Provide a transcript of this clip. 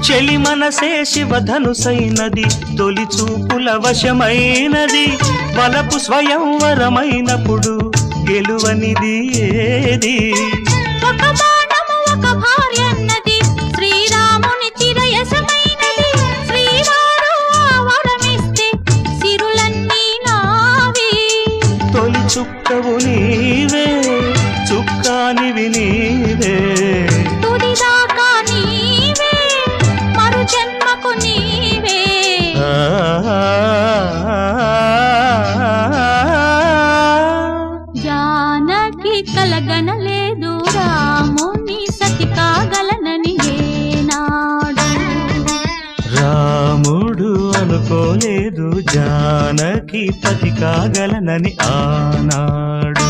చెలి మనసే శివధనుసైనది తొలి చూపుల వశమైనది వలపు స్వయంవరమైనప్పుడు గెలువనిది ఏది ఒక బాణము ఒక భార్యన్నది శ్రీరాముని చిరయసమైనది శ్రీవారు వరమిస్తే సిరులన్నీ నావి తొలి చుక్కవు నీవే చుక్కానివి నీవే తుదిదాకా నీవే మరు జన్మకు నీవే జానకి కలగనలేదు రాముని సతి కాగలనని ఏనాడు రాముడు అనుకోలేదు జానకి పతి కాగలనని ఆనాడు